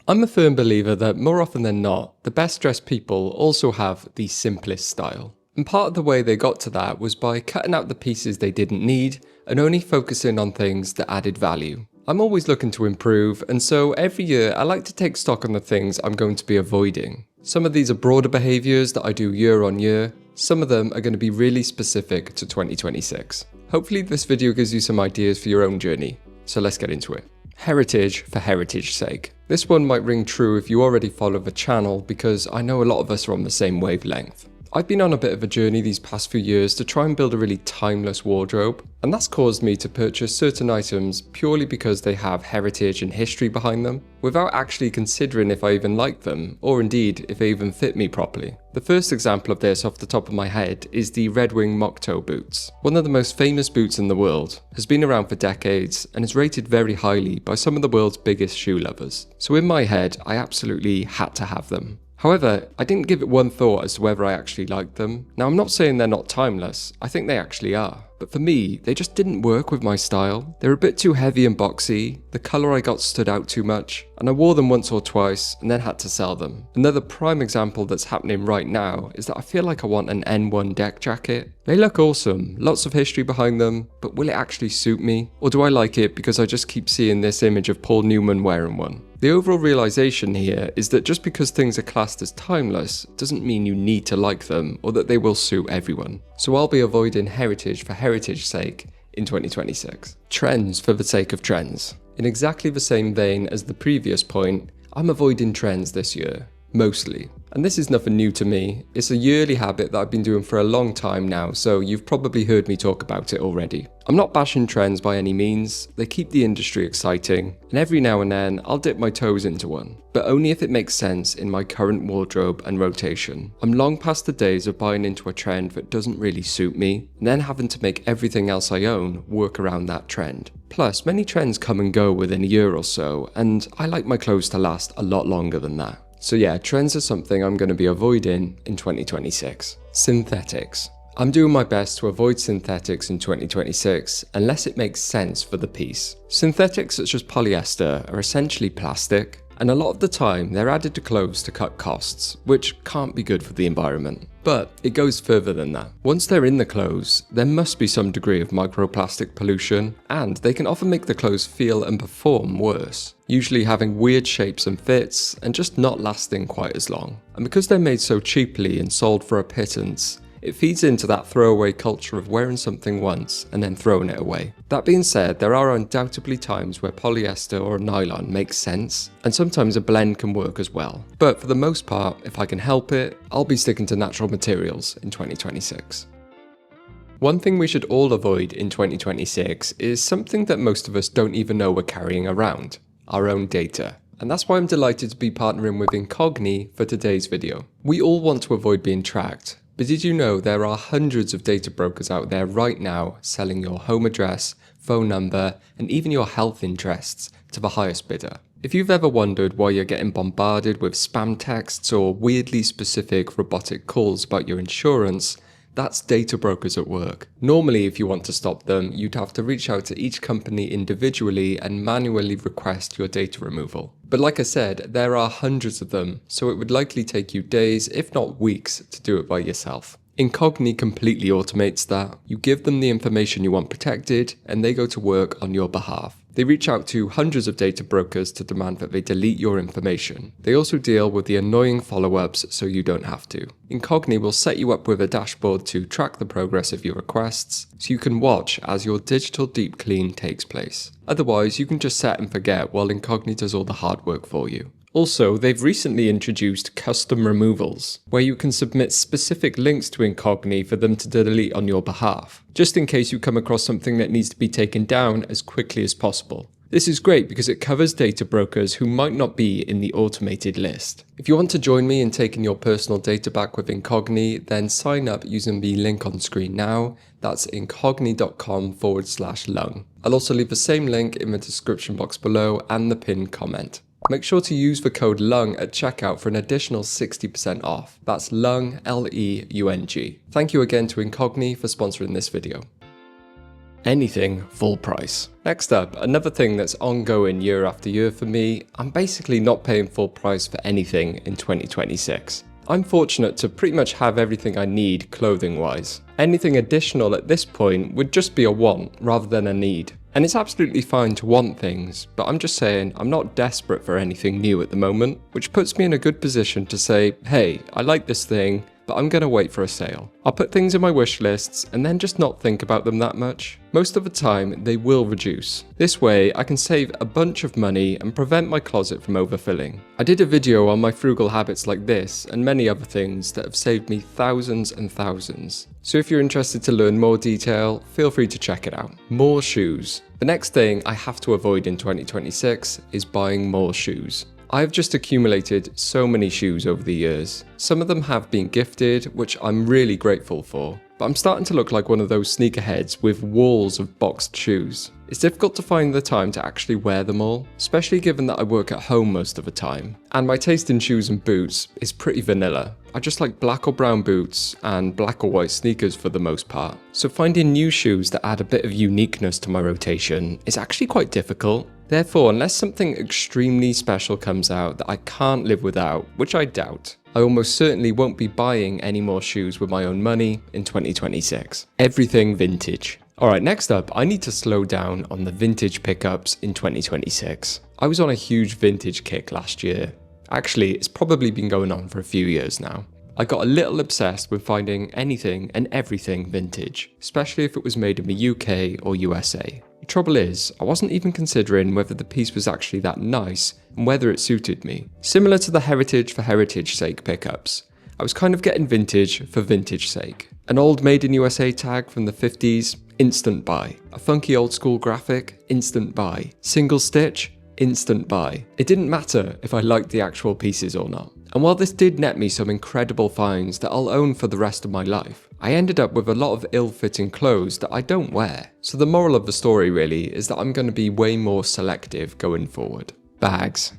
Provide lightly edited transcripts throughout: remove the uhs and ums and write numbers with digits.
I'm a firm believer that more often than not, the best dressed people also have the simplest style. And part of the way they got to that was by cutting out the pieces they didn't need and only focusing on things that added value. I'm always looking to improve, and so every year I like to take stock on the things I'm going to be avoiding. Some of these are broader behaviours that I do year on year, some of them are going to be really specific to 2026. Hopefully this video gives you some ideas for your own journey, so let's get into it. Heritage for heritage's sake. This one might ring true if you already follow the channel, because I know a lot of us are on the same wavelength. I've been on a bit of a journey these past few years to try and build a really timeless wardrobe, and that's caused me to purchase certain items purely because they have heritage and history behind them, without actually considering if I even like them, or indeed if they even fit me properly. The first example of this off the top of my head is the Red Wing mock toe boots. One of the most famous boots in the world, has been around for decades, and is rated very highly by some of the world's biggest shoe lovers. So in my head, I absolutely had to have them. However, I didn't give it one thought as to whether I actually liked them. Now, I'm not saying they're not timeless, I think they actually are. But for me, they just didn't work with my style. They're a bit too heavy and boxy, the colour I got stood out too much, and I wore them once or twice and then had to sell them. Another prime example that's happening right now is that I feel like I want an N1 deck jacket. They look awesome, lots of history behind them, but will it actually suit me? Or do I like it because I just keep seeing this image of Paul Newman wearing one? The overall realization here is that just because things are classed as timeless doesn't mean you need to like them or that they will suit everyone. So I'll be avoiding heritage for heritage's sake in 2026. Trends for the sake of trends. In exactly the same vein as the previous point, I'm avoiding trends this year, mostly. And this is nothing new to me, it's a yearly habit that I've been doing for a long time now, so you've probably heard me talk about it already. I'm not bashing trends by any means, they keep the industry exciting, and every now and then I'll dip my toes into one, but only if it makes sense in my current wardrobe and rotation. I'm long past the days of buying into a trend that doesn't really suit me, and then having to make everything else I own work around that trend. Plus, many trends come and go within a year or so, and I like my clothes to last a lot longer than that. So yeah, trends are something I'm going to be avoiding in 2026. Synthetics. I'm doing my best to avoid synthetics in 2026 unless it makes sense for the piece. Synthetics such as polyester are essentially plastic, and a lot of the time they're added to clothes to cut costs, which can't be good for the environment. But it goes further than that. Once they're in the clothes, there must be some degree of microplastic pollution, and they can often make the clothes feel and perform worse, usually having weird shapes and fits, and just not lasting quite as long. And because they're made so cheaply and sold for a pittance, it feeds into that throwaway culture of wearing something once and then throwing it away. That being said, there are undoubtedly times where polyester or nylon makes sense, and sometimes a blend can work as well. But for the most part, if I can help it, I'll be sticking to natural materials in 2026. One thing we should all avoid in 2026 is something that most of us don't even know we're carrying around: our own data. And that's why I'm delighted to be partnering with Incogni for today's video. We all want to avoid being tracked, but did you know there are hundreds of data brokers out there right now selling your home address, phone number, and even your health interests to the highest bidder? If you've ever wondered why you're getting bombarded with spam texts or weirdly specific robotic calls about your insurance, that's data brokers at work. Normally, if you want to stop them, you'd have to reach out to each company individually and manually request your data removal. But like I said, there are hundreds of them, so it would likely take you days, if not weeks, to do it by yourself. Incogni completely automates that. You give them the information you want protected, and they go to work on your behalf. They reach out to hundreds of data brokers to demand that they delete your information. They also deal with the annoying follow-ups so you don't have to. Incogni will set you up with a dashboard to track the progress of your requests, so you can watch as your digital deep clean takes place. Otherwise, you can just set and forget while Incogni does all the hard work for you. Also, they've recently introduced custom removals, where you can submit specific links to Incogni for them to delete on your behalf, just in case you come across something that needs to be taken down as quickly as possible. This is great because it covers data brokers who might not be in the automated list. If you want to join me in taking your personal data back with Incogni, then sign up using the link on screen now. That's incogni.com/lung. I'll also leave the same link in the description box below and the pinned comment. Make sure to use the code LUNG at checkout for an additional 60% off. That's LUNG, L-E-U-N-G. Thank you again to Incogni for sponsoring this video. Anything full price. Next up, another thing that's ongoing year after year for me, I'm basically not paying full price for anything in 2026. I'm fortunate to pretty much have everything I need clothing-wise. Anything additional at this point would just be a want rather than a need. And it's absolutely fine to want things, but I'm just saying I'm not desperate for anything new at the moment, which puts me in a good position to say, hey, I like this thing, but I'm gonna wait for a sale. I'll put things in my wish lists and then just not think about them that much. Most of the time, they will reduce. This way, I can save a bunch of money and prevent my closet from overfilling. I did a video on my frugal habits like this and many other things that have saved me thousands and thousands. So if you're interested to learn more detail, feel free to check it out. More shoes. The next thing I have to avoid in 2026 is buying more shoes. I've just accumulated so many shoes over the years. Some of them have been gifted, which I'm really grateful for, but I'm starting to look like one of those sneakerheads with walls of boxed shoes. It's difficult to find the time to actually wear them all, especially given that I work at home most of the time. And my taste in shoes and boots is pretty vanilla. I just like black or brown boots and black or white sneakers for the most part. So finding new shoes that add a bit of uniqueness to my rotation is actually quite difficult. Therefore, unless something extremely special comes out that I can't live without, which I doubt, I almost certainly won't be buying any more shoes with my own money in 2026. Everything vintage. Alright, next up, I need to slow down on the vintage pickups in 2026. I was on a huge vintage kick last year. Actually, it's probably been going on for a few years now. I got a little obsessed with finding anything and everything vintage, especially if it was made in the UK or USA. The trouble is, I wasn't even considering whether the piece was actually that nice and whether it suited me. Similar to the heritage for heritage sake pickups, I was kind of getting vintage for vintage sake. An old made in USA tag from the 50s, instant buy. A funky old school graphic, instant buy. Single stitch, instant buy. It didn't matter if I liked the actual pieces or not. And while this did net me some incredible finds that I'll own for the rest of my life, I ended up with a lot of ill-fitting clothes that I don't wear. So the moral of the story really is that I'm going to be way more selective going forward. Bags.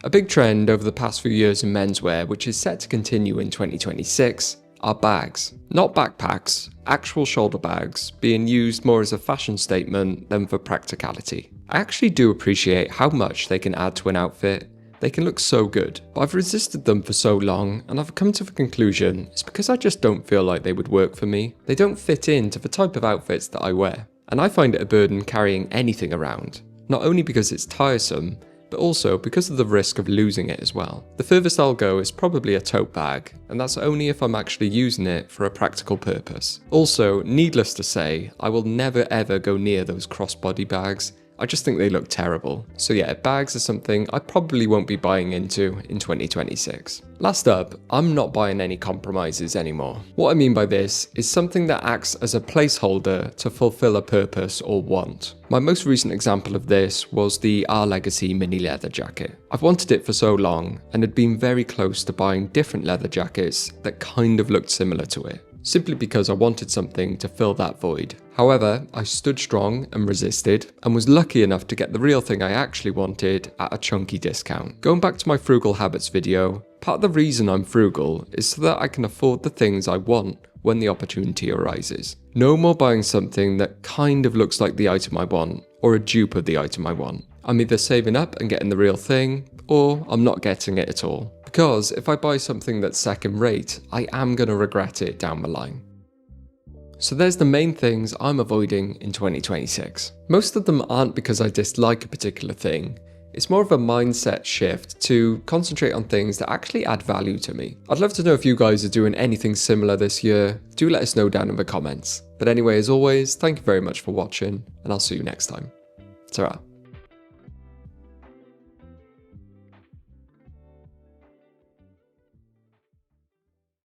A big trend over the past few years in menswear, which is set to continue in 2026, are bags. Not backpacks, actual shoulder bags, being used more as a fashion statement than for practicality. I actually do appreciate how much they can add to an outfit. They can look so good, but I've resisted them for so long and I've come to the conclusion it's because I just don't feel like they would work for me. They don't fit into the type of outfits that I wear. And I find it a burden carrying anything around, not only because it's tiresome, but also because of the risk of losing it as well. The furthest I'll go is probably a tote bag, and that's only if I'm actually using it for a practical purpose. Also, needless to say, I will never ever go near those crossbody bags. I just think they look terrible. So yeah, bags are something I probably won't be buying into in 2026. Last up, I'm not buying any compromises anymore. What I mean by this is something that acts as a placeholder to fulfill a purpose or want. My most recent example of this was the Our Legacy mini leather jacket. I've wanted it for so long and had been very close to buying different leather jackets that kind of looked similar to it, simply because I wanted something to fill that void. However, I stood strong and resisted, and was lucky enough to get the real thing I actually wanted at a chunky discount. Going back to my frugal habits video, part of the reason I'm frugal is so that I can afford the things I want when the opportunity arises. No more buying something that kind of looks like the item I want, or a dupe of the item I want. I'm either saving up and getting the real thing, or I'm not getting it at all. Because if I buy something that's second rate, I am going to regret it down the line. So there's the main things I'm avoiding in 2026. Most of them aren't because I dislike a particular thing. It's more of a mindset shift to concentrate on things that actually add value to me. I'd love to know if you guys are doing anything similar this year. Do let us know down in the comments. But anyway, as always, thank you very much for watching, and I'll see you next time. Ta-ra.